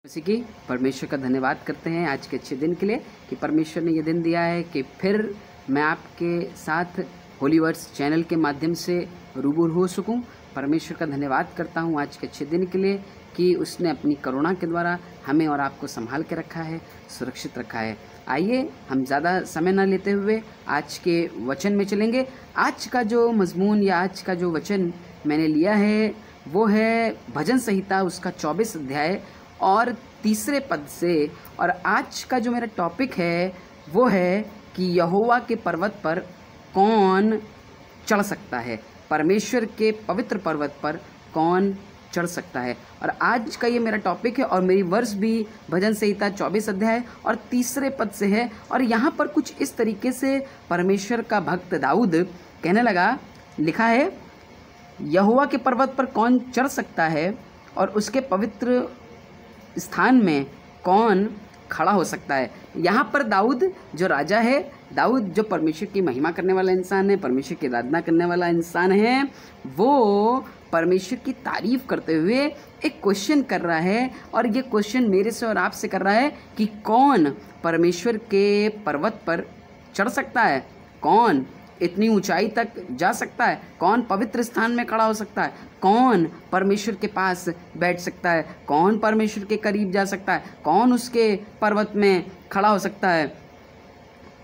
जैसे कि परमेश्वर का धन्यवाद करते हैं आज के अच्छे दिन के लिए कि परमेश्वर ने ये दिन दिया है कि फिर मैं आपके साथ होली वर्ड्स चैनल के माध्यम से रूबरू हो सकूं। परमेश्वर का धन्यवाद करता हूं आज के अच्छे दिन के लिए कि उसने अपनी करुणा के द्वारा हमें और आपको संभाल के रखा है, सुरक्षित रखा है। आइए हम ज़्यादा समय न लेते हुए आज के वचन में चलेंगे। आज का जो मजमून या आज का जो वचन मैंने लिया है वो है भजन संहिता उसका 24 अध्याय और 3 पद से। और आज का जो मेरा टॉपिक है वो है कि यहोवा के पर्वत पर कौन चढ़ सकता है, परमेश्वर के पवित्र पर्वत पर कौन चढ़ सकता है। और आज का ये मेरा टॉपिक है और मेरी वर्ष भी भजन संहिता 24 अध्याय और 3 पद से है। और यहाँ पर कुछ इस तरीके से परमेश्वर का भक्त दाऊद कहने लगा, लिखा है यहोवा के पर्वत पर कौन चढ़ सकता है और उसके पवित्र स्थान में कौन खड़ा हो सकता है। यहाँ पर दाऊद जो राजा है, दाऊद जो परमेश्वर की महिमा करने वाला इंसान है, परमेश्वर की आराधना करने वाला इंसान है, वो परमेश्वर की तारीफ करते हुए एक क्वेश्चन कर रहा है। और ये क्वेश्चन मेरे से और आपसे कर रहा है कि कौन परमेश्वर के पर्वत पर चढ़ सकता है, कौन इतनी ऊंचाई तक जा सकता है, कौन पवित्र स्थान में खड़ा हो सकता है, कौन परमेश्वर के पास बैठ सकता है, कौन परमेश्वर के करीब जा सकता है, कौन उसके पर्वत में खड़ा हो सकता है।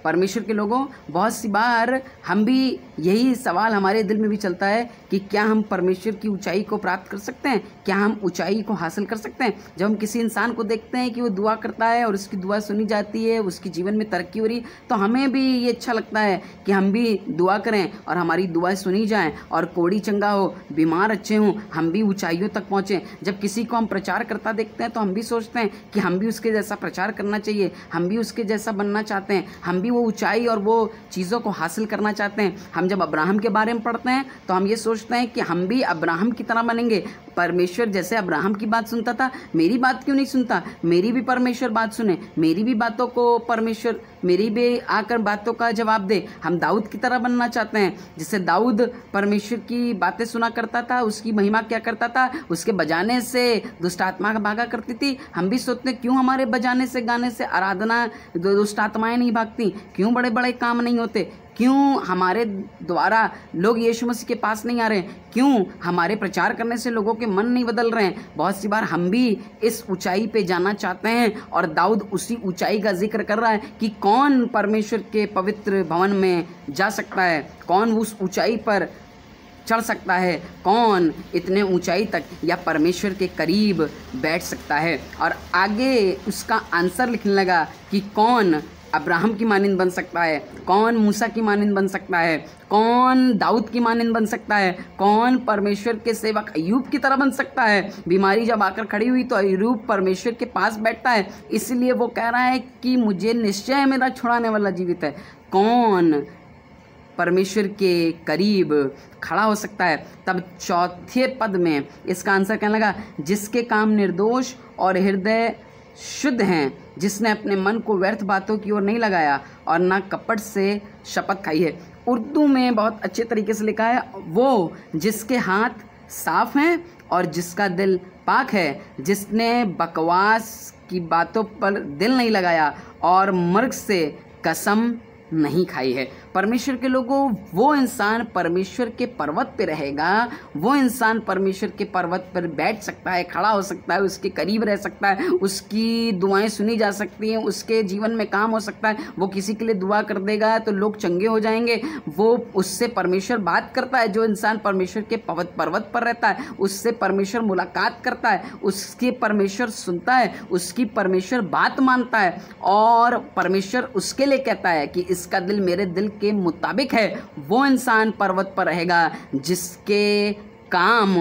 परमेश्वर के लोगों, बहुत सी बार हम भी यही सवाल हमारे दिल में भी चलता है कि क्या हम परमेश्वर की ऊंचाई को प्राप्त कर सकते हैं, क्या हम ऊंचाई को हासिल कर सकते हैं। जब हम किसी इंसान को देखते हैं कि वो दुआ करता है और उसकी दुआ सुनी जाती है, उसकी जीवन में तरक्की हो रही, तो हमें भी ये अच्छा लगता है कि हम भी दुआ करें और हमारी दुआएं सुनी जाएं और कोढ़ी चंगा हो, बीमार अच्छे हों, हम भी ऊंचाइयों तक पहुँचें। जब किसी को हम प्रचार करता देखते हैं तो हम भी सोचते हैं कि हम भी उसके जैसा प्रचार करना चाहिए, हम भी उसके जैसा बनना चाहते हैं, हम भी वो ऊंचाई और वो चीज़ों को हासिल करना चाहते हैं। हम जब अब्राहम के बारे में पढ़ते हैं तो हम ये सोचते हैं कि हम भी अब्राहम की तरह बनेंगे। परमेश्वर जैसे अब्राहम की बात सुनता था, मेरी बात क्यों नहीं सुनता, मेरी भी परमेश्वर बात सुने, मेरी भी बातों को परमेश्वर, मेरी भी आकर बातों का जवाब दे। हम दाऊद की तरह बनना चाहते हैं। जैसे दाऊद परमेश्वर की बातें सुना करता था, उसकी महिमा क्या करता था, उसके बजाने से दुष्ट आत्मा भागा करती थी। हम भी सोचते हैं क्यों हमारे बजाने से, गाने से, आराधना दुष्ट आत्माएं नहीं भागती, क्यों बड़े बड़े काम नहीं होते, क्यों हमारे द्वारा लोग यीशु मसीह के पास नहीं आ रहे हैं, क्यों हमारे प्रचार करने से लोगों के मन नहीं बदल रहे हैं। बहुत सी बार हम भी इस ऊंचाई पे जाना चाहते हैं और दाऊद उसी ऊंचाई का जिक्र कर रहा है कि कौन परमेश्वर के पवित्र भवन में जा सकता है, कौन उस ऊंचाई पर चढ़ सकता है, कौन इतने ऊंचाई तक या परमेश्वर के करीब बैठ सकता है। और आगे उसका आंसर लिखने लगा कि कौन अब्राहम की मानिंद बन सकता है, कौन मूसा की मानिंद बन सकता है, कौन दाऊद की मानिंद बन सकता है, कौन परमेश्वर के सेवक अय्यूब की तरह बन सकता है। बीमारी जब आकर खड़ी हुई तो अय्यूब परमेश्वर के पास बैठता है, इसलिए वो कह रहा है कि मुझे निश्चय मेरा छुड़ाने वाला जीवित है। कौन परमेश्वर के करीब खड़ा हो सकता है। तब 4 पद में इसका आंसर कहने लगा, जिसके काम निर्दोष और हृदय शुद्ध हैं, जिसने अपने मन को व्यर्थ बातों की ओर नहीं लगाया और ना कपट से शपथ खाई है। उर्दू में बहुत अच्छे तरीके से लिखा है, वो जिसके हाथ साफ हैं और जिसका दिल पाक है, जिसने बकवास की बातों पर दिल नहीं लगाया और मर्ग से कसम नहीं खाई है। परमेश्वर के लोगों, वो इंसान परमेश्वर के पर्वत पे रहेगा, वो इंसान परमेश्वर के पर्वत पर बैठ सकता है, खड़ा हो सकता है, उसके करीब रह सकता है, उसकी दुआएं सुनी जा सकती हैं, उसके जीवन में काम हो सकता है। वो किसी के लिए दुआ कर देगा तो लोग चंगे हो जाएंगे। वो उससे परमेश्वर बात करता है, जो इंसान परमेश्वर के पर्वत पर रहता है उससे परमेश्वर मुलाकात करता है, उसके परमेश्वर सुनता है, उसकी परमेश्वर बात मानता है और परमेश्वर उसके लिए कहता है कि इसका दिल मेरे दिल के मुताबिक है। वो इंसान पर्वत पर रहेगा जिसके काम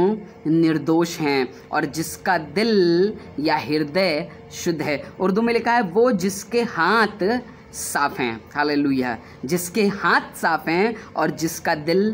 निर्दोष हैं और जिसका दिल या हृदय शुद्ध है। उर्दू में लिखा है, वो जिसके हाथ साफ हैं, हालेलुया, जिसके हाथ साफ हैं और जिसका दिल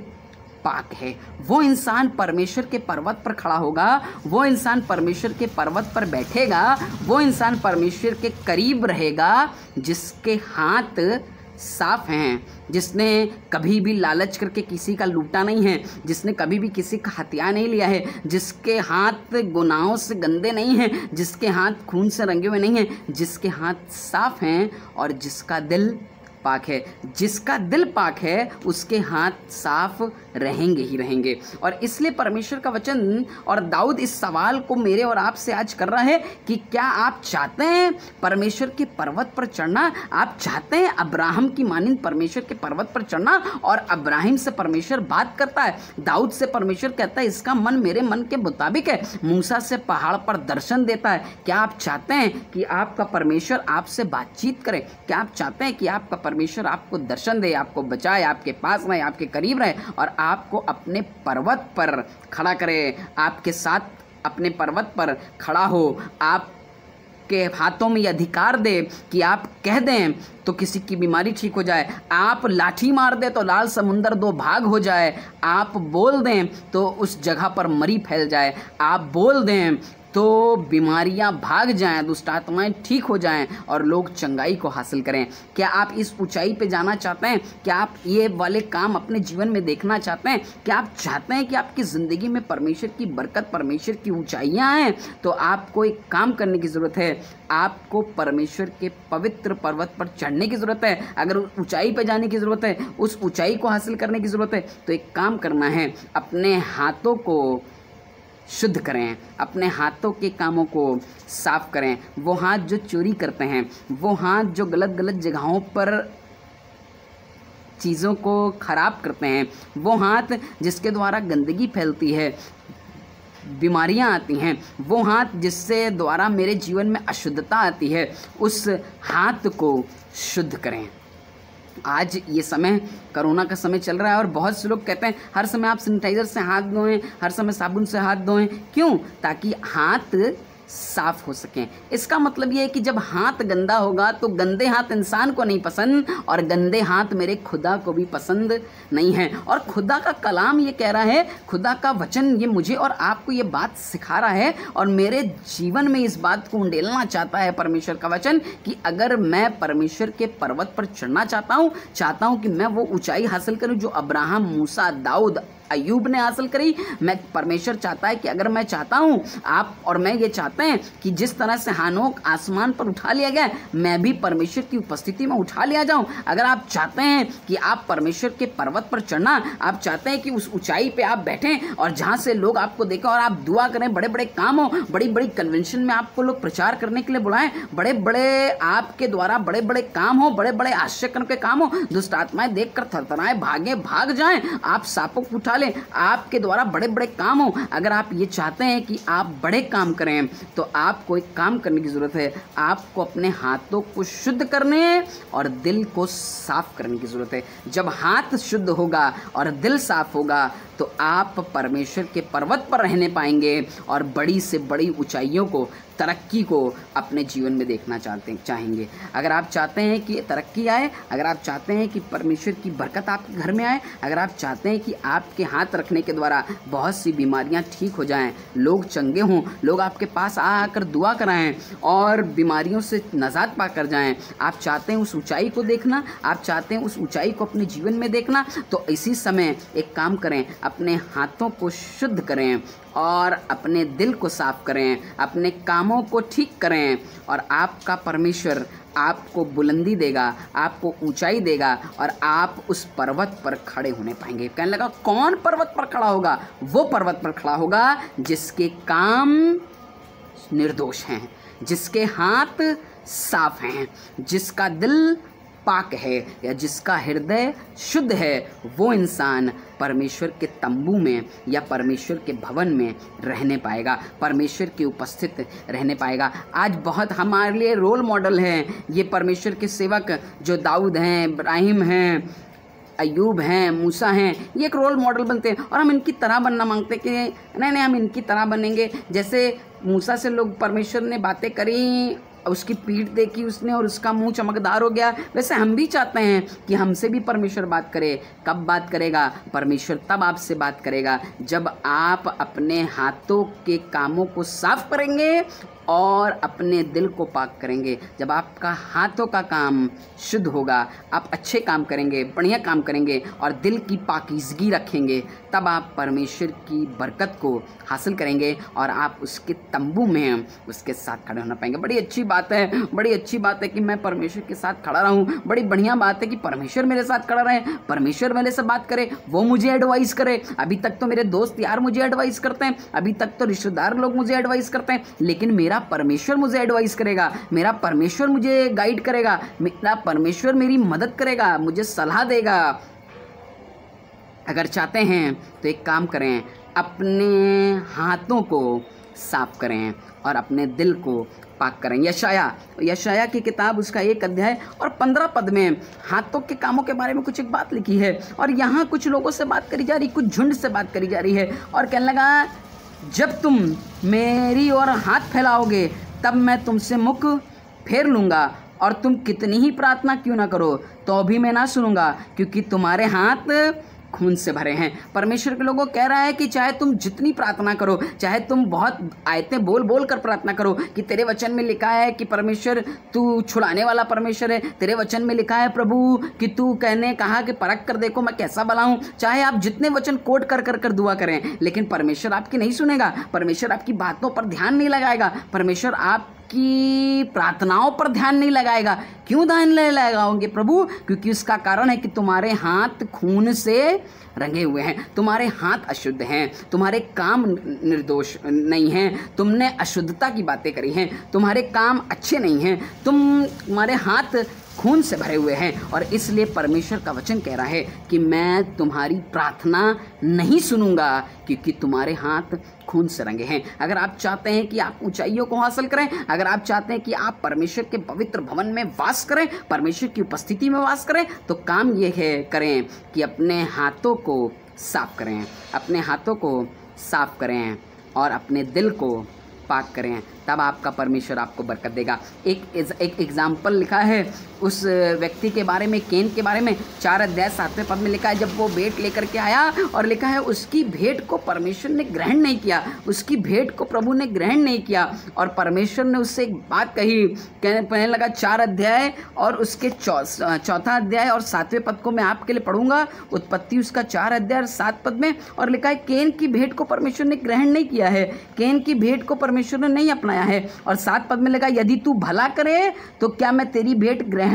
पाक है। वो इंसान परमेश्वर के पर्वत पर खड़ा होगा, वो इंसान परमेश्वर के पर्वत पर बैठेगा, वो इंसान परमेश्वर के करीब रहेगा जिसके हाथ साफ हैं जिसने कभी भी लालच करके किसी का लूटा नहीं है, जिसने कभी भी किसी का हथियार नहीं लिया है, जिसके हाथ गुनाहों से गंदे नहीं हैं, जिसके हाथ खून से रंगे हुए नहीं हैं, जिसके हाथ साफ हैं और जिसका दिल पाक है। जिसका दिल पाक है उसके हाथ साफ रहेंगे ही रहेंगे। और इसलिए परमेश्वर का वचन और दाऊद इस सवाल को मेरे और आपसे आज कर रहा है कि क्या आप चाहते हैं परमेश्वर के पर्वत पर चढ़ना? आप चाहते हैं अब्राहम की मानिंद परमेश्वर के पर्वत पर चढ़ना? और अब्राहम से परमेश्वर बात करता है, दाऊद से परमेश्वर कहता है इसका मन मेरे मन के मुताबिक है, मूसा से पहाड़ पर दर्शन देता है। क्या आप चाहते हैं कि आपका परमेश्वर आपसे बातचीत करे? क्या आप चाहते हैं कि आपका परमेश्वर आपको दर्शन दे, आपको बचाए, आपके पास रहे, आपके करीब रहे और आपको अपने पर्वत पर खड़ा करे, आपके साथ अपने पर्वत पर खड़ा हो, आपके हाथों में ये अधिकार दे कि आप कह दें तो किसी की बीमारी ठीक हो जाए, आप लाठी मार दे तो लाल समुंदर दो भाग हो जाए, आप बोल दें तो उस जगह पर मरी फैल जाए, आप बोल दें तो बीमारियां भाग जाएं, दुष्ट आत्माएं ठीक हो जाएं और लोग चंगाई को हासिल करें। क्या आप इस ऊंचाई पे जाना चाहते हैं? क्या आप ये वाले काम अपने जीवन में देखना चाहते हैं? क्या आप चाहते हैं कि आपकी ज़िंदगी में परमेश्वर की बरकत, परमेश्वर की ऊंचाइयां आएँ? तो आपको एक काम करने की ज़रूरत है, आपको परमेश्वर के पवित्र पर्वत पर चढ़ने की ज़रूरत है। अगर ऊंचाई पर जाने की ज़रूरत है, उस ऊंचाई को हासिल करने की ज़रूरत है, तो एक काम करना है, अपने हाथों को शुद्ध करें, अपने हाथों के कामों को साफ करें। वो हाथ जो चोरी करते हैं, वो हाथ जो गलत गलत जगहों पर चीज़ों को खराब करते हैं, वो हाथ जिसके द्वारा गंदगी फैलती है, बीमारियां आती हैं, वो हाथ जिससे द्वारा मेरे जीवन में अशुद्धता आती है, उस हाथ को शुद्ध करें। आज ये समय कोरोना का समय चल रहा है और बहुत से लोग कहते हैं हर समय आप सैनिटाइज़र से हाथ धोएं, हर समय साबुन से हाथ धोएं। क्यों? ताकि हाथ साफ हो सकें। इसका मतलब ये है कि जब हाथ गंदा होगा तो गंदे हाथ इंसान को नहीं पसंद और गंदे हाथ मेरे खुदा को भी पसंद नहीं है। और खुदा का कलाम ये कह रहा है, खुदा का वचन ये मुझे और आपको ये बात सिखा रहा है और मेरे जीवन में इस बात को उंडेलना चाहता है परमेश्वर का वचन कि अगर मैं परमेश्वर के पर्वत पर चढ़ना चाहता हूँ कि मैं वो ऊंचाई हासिल करूँ जो अब्राहम, मूसा, दाऊद, अय्यूब ने हासिल करी। मैं परमेश्वर चाहता है कि अगर मैं चाहता हूँ, आप और मैं ये चाहते हैं कि जिस तरह से हानोक आसमान पर उठा लिया गया, मैं भी परमेश्वर की उपस्थिति में उठा लिया जाऊँ। अगर आप चाहते हैं कि आप परमेश्वर के पर्वत पर चढ़ना, आप चाहते हैं कि उस ऊंचाई पे आप बैठें और जहाँ से लोग आपको देखें और आप दुआ करें, बड़े बड़े काम हो, बड़ी बड़ी कन्वेंशन में आपको लोग प्रचार करने के लिए बुलाएं, बड़े बड़े आपके द्वारा बड़े बड़े काम हो, बड़े बड़े आश्चर्य के काम हो, दुष्ट आत्माएं देखकर थरथराएं, भाग जाएं, आप सांपों को उठा लें, आपके द्वारा बड़े बड़े काम हो। अगर आप ये चाहते हैं कि आप बड़े काम करें तो आपको एक काम करने की ज़रूरत है, आपको अपने हाथों को शुद्ध करने और दिल को साफ करने की ज़रूरत है। जब हाथ शुद्ध होगा और दिल साफ होगा तो आप परमेश्वर के पर्वत पर रहने पाएंगे और बड़ी से बड़ी ऊंचाइयों को, तरक्की को अपने जीवन में देखना चाहेंगे। अगर आप चाहते हैं कि तरक्की आए, अगर आप चाहते हैं कि परमेश्वर की बरकत आपके घर में आए, अगर आप चाहते हैं कि आपके हाथ रखने के द्वारा बहुत सी बीमारियां ठीक हो जाएं, लोग चंगे हों, लोग आपके पास आकर दुआ कराएं और बीमारियों से नजात पाकर जाएं, आप चाहते हैं उस ऊंचाई को देखना, आप चाहते हैं उस ऊंचाई को अपने जीवन में देखना, तो इसी समय एक काम करें, अपने हाथों को शुद्ध करें और अपने दिल को साफ करें, अपने कामों को ठीक करें और आपका परमेश्वर आपको बुलंदी देगा, आपको ऊंचाई देगा और आप उस पर्वत पर खड़े होने पाएंगे। कहने लगा कौन पर्वत पर खड़ा होगा? वो पर्वत पर खड़ा होगा जिसके काम निर्दोष हैं, जिसके हाथ साफ हैं, जिसका दिल पाक है या जिसका हृदय शुद्ध है। वो इंसान परमेश्वर के तंबू में या परमेश्वर के भवन में रहने पाएगा, परमेश्वर की उपस्थित रहने पाएगा। आज बहुत हमारे लिए रोल मॉडल हैं ये परमेश्वर के सेवक जो दाऊद हैं, इब्राहिम हैं, अय्यूब हैं, मूसा हैं, ये एक रोल मॉडल बनते हैं और हम इनकी तरह बनना मांगते हैं कि नहीं हम इनकी तरह बनेंगे। जैसे मूसा से लोग परमेश्वर ने बातें करी, उसकी पीठ देखी उसने और उसका मुंह चमकदार हो गया, वैसे हम भी चाहते हैं कि हमसे भी परमेश्वर बात करे। कब बात करेगा? परमेश्वर तब आपसे बात करेगा जब आप अपने हाथों के कामों को साफ करेंगे और अपने दिल को पाक करेंगे। जब आपका हाथों का काम शुद्ध होगा, आप अच्छे काम करेंगे, बढ़िया काम करेंगे और दिल की पाकीज़गी रखेंगे, तब आप परमेश्वर की बरकत को हासिल करेंगे और आप उसके तंबू में उसके साथ खड़े होना पाएंगे। बड़ी अच्छी बात है, बड़ी अच्छी बात है कि मैं परमेश्वर के साथ खड़ा रहूं। बड़ी बढ़िया बात है कि परमेश्वर मेरे साथ खड़ा रहे, परमेश्वर मेरे से बात करे, वो मुझे एडवाइस करे। अभी तक तो मेरे दोस्त यार मुझे एडवाइस करते हैं, अभी तक तो रिश्तेदार लोग मुझे एडवाइस करते हैं, लेकिन मेरा परमेश्वर मुझे एडवाइस करेगा, मेरा परमेश्वर मुझे गाइड करेगा, मेरा परमेश्वर मेरी मदद करेगा, मुझे सलाह देगा। अगर चाहते हैं तो एक काम करें, अपने हाथों को साफ करें और अपने दिल को पाक करें। यशाया की किताब उसका 1 अध्याय और 15 पद में हाथों के कामों के बारे में कुछ एक बात लिखी है और यहाँ कुछ लोगों से बात करी जा रही, कुछ झुंड से बात करी जा रही है और कहने लगा, जब तुम मेरी ओर हाथ फैलाओगे तब मैं तुमसे मुख फेर लूँगा और तुम कितनी ही प्रार्थना क्यों ना करो तो भी मैं ना सुनूंगा, क्योंकि तुम्हारे हाथ खून से भरे हैं। परमेश्वर के लोगों कह रहा है कि चाहे तुम जितनी प्रार्थना करो, चाहे तुम बहुत आयतें बोल बोल कर प्रार्थना करो कि तेरे वचन में लिखा है कि परमेश्वर तू छुड़ाने वाला परमेश्वर है, तेरे वचन में लिखा है प्रभु कि तू कहा कि परख कर देखो मैं कैसा भला हूँ। चाहे आप जितने वचन कोट कर कर कर दुआ करें, लेकिन परमेश्वर आपकी नहीं सुनेगा, परमेश्वर आपकी बातों पर ध्यान नहीं लगाएगा, परमेश्वर आपकी प्रार्थनाओं पर ध्यान नहीं लगाएगा। क्यों ध्यान नहीं लगाओगे प्रभु? क्योंकि उसका कारण है कि तुम्हारे हाथ खून से रंगे हुए हैं, तुम्हारे हाथ अशुद्ध हैं, तुम्हारे काम निर्दोष नहीं हैं, तुमने अशुद्धता की बातें करी हैं, तुम्हारे काम अच्छे नहीं हैं, तुम्हारे हाथ खून से भरे हुए हैं और इसलिए परमेश्वर का वचन कह रहा है कि मैं तुम्हारी प्रार्थना नहीं सुनूंगा क्योंकि तुम्हारे हाथ खून से रंगे हैं। अगर आप चाहते हैं कि आप ऊंचाइयों को हासिल करें, अगर आप चाहते हैं कि आप परमेश्वर के पवित्र भवन में वास करें, परमेश्वर की उपस्थिति में वास करें, तो काम ये है करें कि अपने हाथों को साफ करें, अपने हाथों को साफ करें और अपने दिल को पाक करें, तब आपका परमेश्वर आपको बरकत देगा। एक एग्जाम्पल लिखा है उस व्यक्ति के बारे में, केन के बारे में, 4 अध्याय 7वें पद में लिखा है, जब वो भेंट लेकर के आया और लिखा है उसकी भेंट को परमेश्वर ने ग्रहण नहीं किया, उसकी भेंट को प्रभु ने ग्रहण नहीं किया और परमेश्वर ने उससे एक बात कही, कहने लगा 4 अध्याय और उसके 4था अध्याय और 7वें पद को मैं आपके लिए पढ़ूंगा। उत्पत्ति उसका 4 अध्याय और 7 पद में और लिखा है केन की भेंट को परमेश्वर ने ग्रहण नहीं किया है, केन की भेंट को परमेश्वर ने नहीं अपनाया है और 7 पद में लगा, यदि तू भला करे तो क्या मैं तेरी भेंट ग्रहण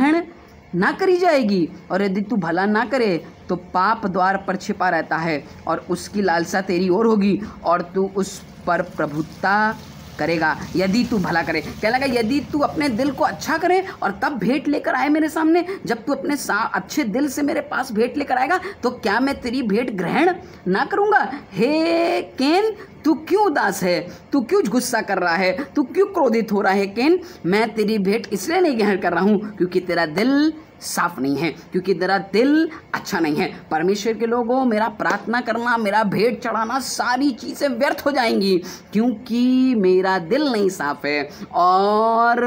ना करी जाएगी, और यदि तू भला ना करे तो पाप द्वार पर छिपा रहता है और उसकी लालसा तेरी ओर होगी और तू उस पर प्रभुता करेगा। यदि तू भला करे, क्या लगा, यदि तू अपने दिल को अच्छा करे और तब भेंट लेकर आए मेरे सामने, जब तू अपने अच्छे दिल से मेरे पास भेंट लेकर आएगा तो क्या मैं तेरी भेंट ग्रहण ना करूंगा। हे केन, तू क्यों उदास है, तू क्यों गुस्सा कर रहा है, तू क्यों क्रोधित हो रहा है केन? मैं तेरी भेंट इसलिए नहीं ग्रहण कर रहा हूं क्योंकि तेरा दिल साफ नहीं है, क्योंकि तेरा दिल अच्छा नहीं है। परमेश्वर के लोगों, मेरा प्रार्थना करना, मेरा भेंट चढ़ाना, सारी चीज़ें व्यर्थ हो जाएंगी क्योंकि मेरा दिल नहीं साफ है और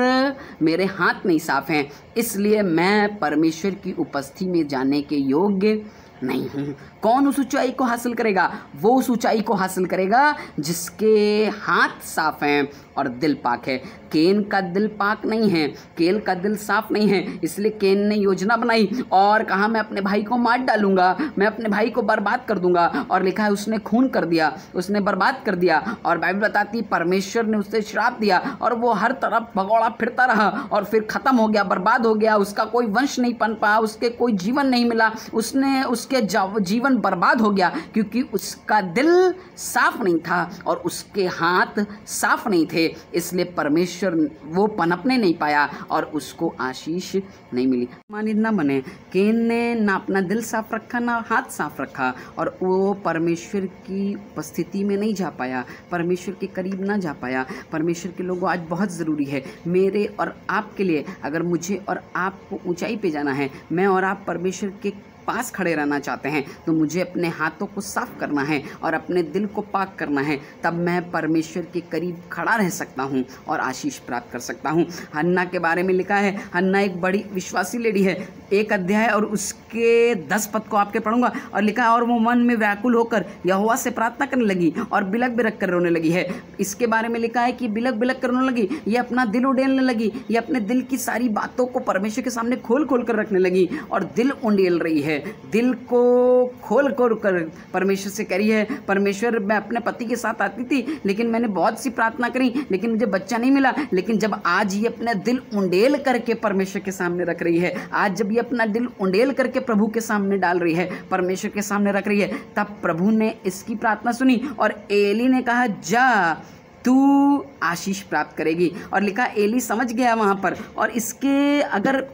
मेरे हाथ नहीं साफ हैं। इसलिए मैं परमेश्वर की उपस्थिति में जाने के योग्य नहीं हूँ। कौन उस ऊंचाई को हासिल करेगा? वो उस ऊंचाई को हासिल करेगा जिसके हाथ साफ हैं और दिल पाक है। केन का दिल पाक नहीं है, केन का दिल साफ नहीं है, इसलिए केन ने योजना बनाई और कहा मैं अपने भाई को मार डालूंगा, मैं अपने भाई को बर्बाद कर दूंगा और लिखा है उसने खून कर दिया, उसने बर्बाद कर दिया और बाइबल बताती परमेश्वर ने उसे श्राप दिया और वो हर तरफ भगौड़ा फिरता रहा और फिर खत्म हो गया, बर्बाद हो गया, उसका कोई वंश नहीं बन पाया, उसके कोई जीवन नहीं मिला, उसके जीवन बर्बाद हो गया क्योंकि उसका दिल साफ नहीं था और उसके हाथ साफ नहीं थे। इसलिए परमेश्वर वो पनपने नहीं पाया और उसको आशीष नहीं मिली। मानित ना बने, केन ने ना अपना दिल साफ रखा ना हाथ साफ रखा और वो परमेश्वर की उपस्थिति में नहीं जा पाया, परमेश्वर के करीब ना जा पाया। परमेश्वर के लोगों, आज बहुत ज़रूरी है मेरे और आपके लिए, अगर मुझे और आपको ऊंचाई पे जाना है, मैं और आप परमेश्वर के पास खड़े रहना चाहते हैं तो मुझे अपने हाथों को साफ करना है और अपने दिल को पाक करना है, तब मैं परमेश्वर के करीब खड़ा रह सकता हूँ और आशीष प्राप्त कर सकता हूँ। हन्ना के बारे में लिखा है, हन्ना एक बड़ी विश्वासी लेडी है। 1 अध्याय और उसके 10 पद को आपके पढ़ूंगा और लिखा है, और वो मन में व्याकुल होकर यहोवा से प्रार्थना करने लगी और बिलक बिलक कर रोने लगी है। इसके बारे में लिखा है कि बिलक बिलक कर रोने लगी, ये अपना दिल उड़ेलने लगी, ये अपने दिल की सारी बातों को परमेश्वर के सामने खोल खोल कर रखने लगी और दिल उंडेल रही है, दिल को खोल खोल कर परमेश्वर से कह रही है, परमेश्वर मैं अपने पति के साथ आती थी लेकिन मैंने बहुत सी प्रार्थना करी लेकिन मुझे बच्चा नहीं मिला, लेकिन जब आज ये अपना दिल उंडेल करके परमेश्वर के सामने रख रही है, आज जब ये अपना दिल उंडेल करके प्रभु के सामने डाल रही है, परमेश्वर के सामने रख रही है, तब प्रभु ने इसकी प्रार्थना सुनी और एली ने कहा, जा तू आशीष प्राप्त करेगी। और लिखा एली समझ गया वहां पर, और इसके अगर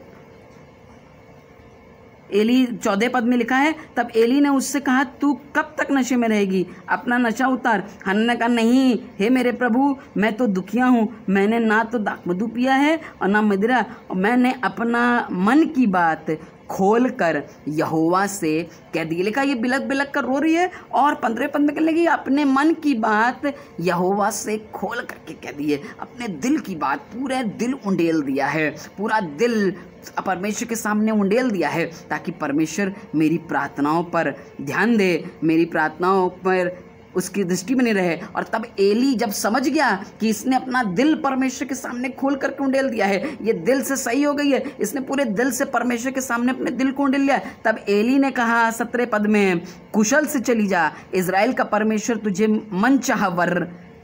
एली 14 पद में लिखा है, तब एली ने उससे कहा, तू कब तक नशे में रहेगी, अपना नशा उतार। हन्ना ने कहा, नहीं हे मेरे प्रभु, मैं तो दुखिया हूँ, मैंने ना तो दाखमधु पिया है और ना मदिरा, और मैंने अपना मन की बात खोल कर यहोवा से कह दी। लिखा ये बिलक बिलक कर रो रही है और 15 पद में कहने लगी, अपने मन की बात यहोवा से खोल करके कह दी है, अपने दिल की बात, पूरे दिल उंडेल दिया है, पूरा दिल परमेश्वर के सामने उंडेल दिया है, ताकि परमेश्वर मेरी प्रार्थनाओं पर ध्यान दे, मेरी प्रार्थनाओं पर उसकी दृष्टि बनी रहे। और तब एली जब समझ गया कि इसने अपना दिल परमेश्वर के सामने खोल करके उंडेल दिया है, ये दिल से सही हो गई है, इसने पूरे दिल से परमेश्वर के सामने अपने दिल को उंडेल लिया, तब एली ने कहा 17 पद में, कुशल से चली जा, इज़राइल का परमेश्वर तुझे मनचाहा वर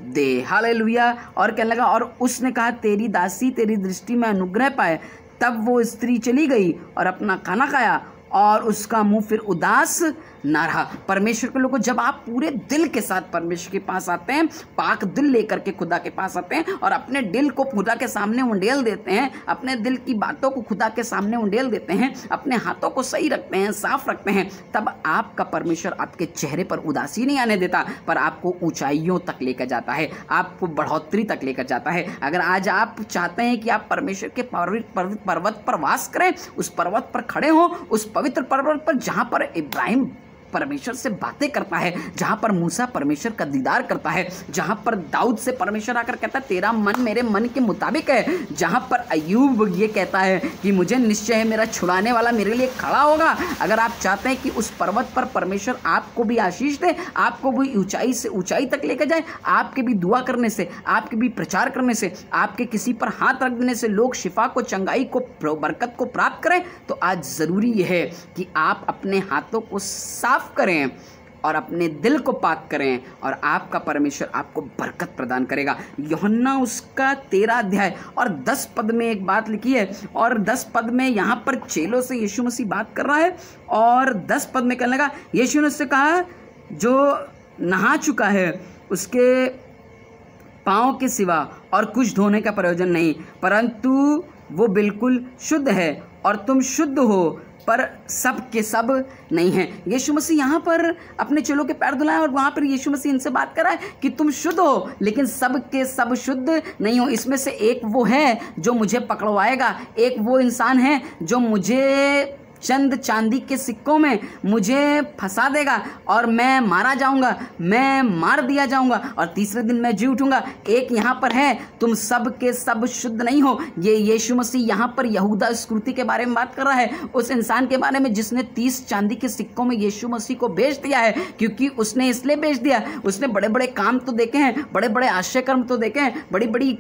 दे। हालेलुया। और कहने लगा, और उसने कहा, तेरी दासी तेरी दृष्टि में अनुग्रह पाए। तब वो स्त्री चली गई और अपना खाना खाया और उसका मुंह फिर उदास ना रहा। परमेश्वर के लोगों, जब आप पूरे दिल के साथ परमेश्वर के पास आते हैं, पाक दिल लेकर के खुदा के पास आते हैं और अपने दिल को खुदा के सामने उंडेल देते हैं, अपने दिल की बातों को खुदा के सामने उंडेल देते हैं, अपने हाथों को सही रखते हैं, साफ रखते हैं, तब आपका परमेश्वर आपके चेहरे पर उदासी नहीं आने देता, पर आपको ऊंचाइयों तक लेकर जाता है, आपको बढ़ोतरी तक लेकर जाता है। अगर आज आप चाहते हैं कि आप परमेश्वर के पर्वत पर वास करें, उस पर्वत पर खड़े हो, उस पवित्र पर्वत पर जहां पर इब्राहिम परमेश्वर से बातें करता है, जहां पर मूसा परमेश्वर का दीदार करता है, जहां पर दाऊद से परमेश्वर आकर कहता है तेरा मन मेरे मन के मुताबिक है, जहां पर अय्यूब ये कहता है कि मुझे निश्चय है मेरा छुड़ाने वाला मेरे लिए खड़ा होगा। अगर आप चाहते हैं कि उस पर्वत पर परमेश्वर आपको भी आशीष दे, आपको भी ऊंचाई से ऊंचाई तक लेकर जाए, आपके भी दुआ करने से, आपके भी प्रचार करने से, आपके किसी पर हाथ रख देने से लोग शिफा को, चंगाई को, बरकत को प्राप्त करें, तो आज ज़रूरी यह है कि आप अपने हाथों को साफ करें और अपने दिल को पाक करें और आपका परमेश्वर आपको बरकत प्रदान करेगा। यूहन्ना उसका 13 अध्याय और 10 पद में एक बात लिखी है, और 10 पद में यहाँ पर चेलों से यीशु मसीह बात कर रहा है, और 10 पद में कहने लगा, यीशु ने उससे कहा, जो नहा चुका है उसके पाँव के सिवा और कुछ धोने का प्रयोजन नहीं, परंतु वो बिल्कुल शुद्ध है, और तुम शुद्ध हो पर सब के सब नहीं हैं। यीशु मसीह यहाँ पर अपने चेलों के पैर धुलाए और वहाँ पर यीशु मसीह इनसे बात कर रहा है कि तुम शुद्ध हो, लेकिन सब के सब शुद्ध नहीं हो। इसमें से एक वो है जो मुझे पकड़वाएगा, एक वो इंसान है जो मुझे चंद चांदी के सिक्कों में मुझे फंसा देगा और मैं मारा जाऊंगा, मैं मार दिया जाऊंगा और तीसरे दिन मैं जी उठूंगा। एक यहाँ पर है, तुम सब के सब शुद्ध नहीं हो। ये यीशु मसीह यहाँ पर यहूदा इस्करियोती के बारे में बात कर रहा है, उस इंसान के बारे में जिसने 30 चांदी के सिक्कों में यीशु मसीह को बेच दिया है। क्योंकि उसने इसलिए बेच दिया, उसने बड़े बड़े काम तो देखे हैं, बड़े बड़े आश्चर्य कर्म तो देखे हैं, बड़ी बड़ी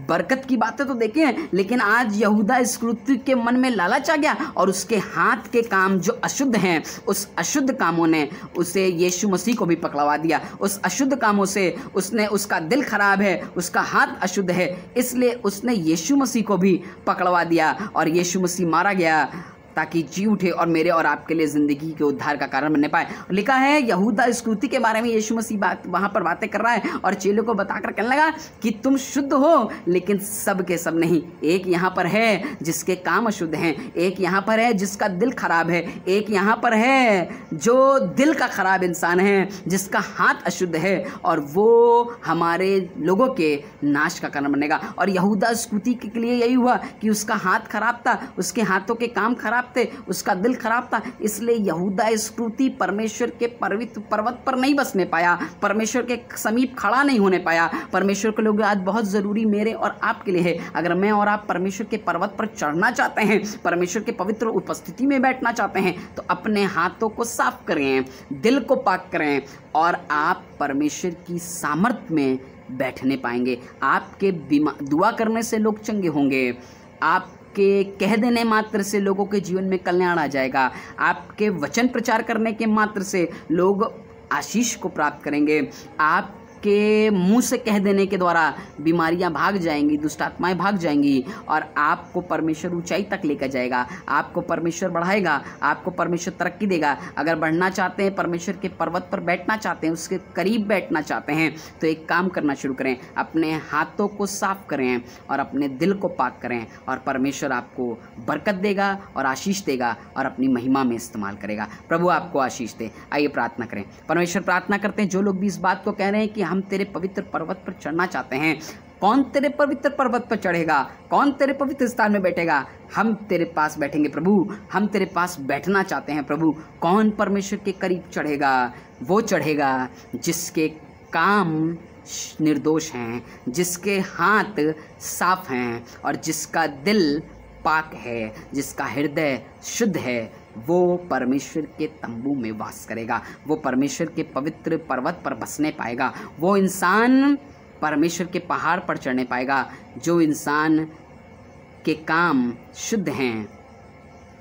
बरकत की बातें तो देखे हैं, लेकिन आज यहूदा इस्करियोती के मन में लालच आ गया और उसके हाथ के काम जो अशुद्ध हैं, उस अशुद्ध कामों ने उसे यीशु मसीह को भी पकड़वा दिया। उस अशुद्ध कामों से उसका दिल खराब है, उसका हाथ अशुद्ध है, इसलिए उसने यीशु मसीह को भी पकड़वा दिया और यीशु मसीह मारा गया ताकि जी उठे और मेरे और आपके लिए ज़िंदगी के उद्धार का कारण बनने पाए। लिखा है यहूदा इस्करियोती के बारे में यीशु मसीह वहाँ पर बातें कर रहा है और चेलों को बताकर कहने लगा कि तुम शुद्ध हो लेकिन सब के सब नहीं। एक यहाँ पर है जिसके काम अशुद्ध हैं, एक यहाँ पर है जिसका दिल खराब है, एक यहाँ पर है जो दिल का खराब इंसान है, जिसका हाथ अशुद्ध है और वो हमारे लोगों के नाश का कारण बनेगा। और यहूदा इस्करियोती के लिए यही हुआ कि उसका हाथ खराब था, उसके हाथों के काम खराब खराब थे, उसका दिल खराब था, इसलिए यहूदा इस्करियोती परमेश्वर के पवित्र पर्वत पर नहीं बसने पाया, परमेश्वर के समीप खड़ा नहीं होने पाया। परमेश्वर के लोग आज बहुत ज़रूरी मेरे और आपके लिए है, अगर मैं और आप परमेश्वर के पर्वत पर चढ़ना चाहते हैं, परमेश्वर के पवित्र उपस्थिति में बैठना चाहते हैं, तो अपने हाथों को साफ करें, दिल को पाक करें और आप परमेश्वर की सामर्थ में बैठने पाएंगे। आपके दुआ करने से लोग चंगे होंगे, आपके कह देने मात्र से लोगों के जीवन में कल्याण आ जाएगा, आपके वचन प्रचार करने के मात्र से लोग आशीष को प्राप्त करेंगे, आपके मुंह से कह देने के द्वारा बीमारियां भाग जाएंगी, दुष्ट आत्माएं भाग जाएंगी और आपको परमेश्वर ऊंचाई तक लेकर जाएगा, आपको परमेश्वर बढ़ाएगा, आपको परमेश्वर तरक्की देगा। अगर बढ़ना चाहते हैं, परमेश्वर के पर्वत पर बैठना चाहते हैं, उसके करीब बैठना चाहते हैं, तो एक काम करना शुरू करें, अपने हाथों को साफ करें और अपने दिल को पाक करें और परमेश्वर आपको बरकत देगा और आशीष देगा और अपनी महिमा में इस्तेमाल करेगा। प्रभु आपको आशीष दे। आइए प्रार्थना करें। परमेश्वर, प्रार्थना करते हैं जो लोग भी इस बात को कह रहे हैं कि हम तेरे पवित्र पर्वत पर चढ़ना चाहते हैं, कौन तेरे पवित्र पर्वत पर चढ़ेगा, कौन तेरे पवित्र स्थान में बैठेगा? हम तेरे पास बैठेंगे प्रभु, हम तेरे पास बैठना चाहते हैं प्रभु। कौन परमेश्वर के करीब चढ़ेगा? वो चढ़ेगा जिसके काम निर्दोष हैं, जिसके हाथ साफ हैं और जिसका दिल पाक है, जिसका हृदय शुद्ध है, वो परमेश्वर के तंबू में वास करेगा, वो परमेश्वर के पवित्र पर्वत पर बसने पाएगा। वो इंसान परमेश्वर के पहाड़ पर चढ़ने पाएगा जो इंसान के काम शुद्ध हैं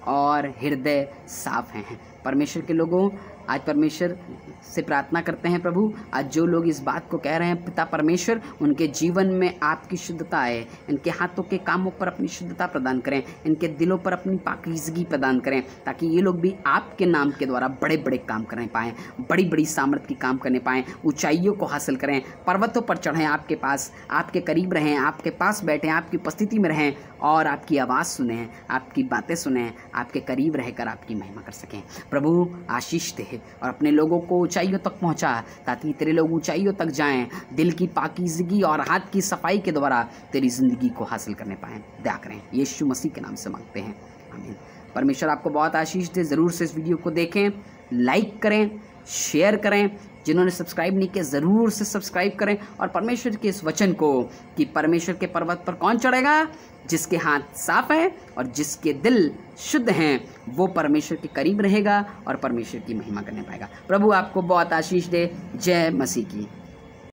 और हृदय साफ हैं। परमेश्वर के लोगों, आज परमेश्वर से प्रार्थना करते हैं प्रभु, आज जो लोग इस बात को कह रहे हैं पिता परमेश्वर, उनके जीवन में आपकी शुद्धता आए, इनके हाथों के कामों पर अपनी शुद्धता प्रदान करें, इनके दिलों पर अपनी पाकीज़गी प्रदान करें, ताकि ये लोग भी आपके नाम के द्वारा बड़े बड़े काम करने पाएँ, बड़ी बड़ी सामर्थ की काम करने पाएँ, ऊंचाइयों को हासिल करें, पर्वतों पर चढ़ें, आपके पास, आपके करीब रहें, आपके पास बैठें, आपकी उपस्थिति में रहें और आपकी आवाज़ सुनें, आपकी बातें सुनें, आपके करीब रहकर आपकी महिमा कर सकें। प्रभु आशीष दे और अपने लोगों को ऊंचाइयों तक पहुंचा, ताकि तेरे लोग ऊंचाइयों तक जाएं, दिल की पाकीज़गी और हाथ की सफाई के द्वारा तेरी ज़िंदगी को हासिल करने पाएं। दया करें, यीशु मसीह के नाम से मांगते हैं, आमीन। परमेश्वर आपको बहुत आशीष दे। ज़रूर से इस वीडियो को देखें, लाइक करें, शेयर करें, जिन्होंने सब्सक्राइब नहीं किया ज़रूर से सब्सक्राइब करें और परमेश्वर के इस वचन को कि परमेश्वर के पर्वत पर कौन चढ़ेगा? जिसके हाथ साफ हैं और जिसके दिल शुद्ध हैं, वो परमेश्वर के करीब रहेगा और परमेश्वर की महिमा करने पाएगा। प्रभु आपको बहुत आशीष दे। जय मसीह की।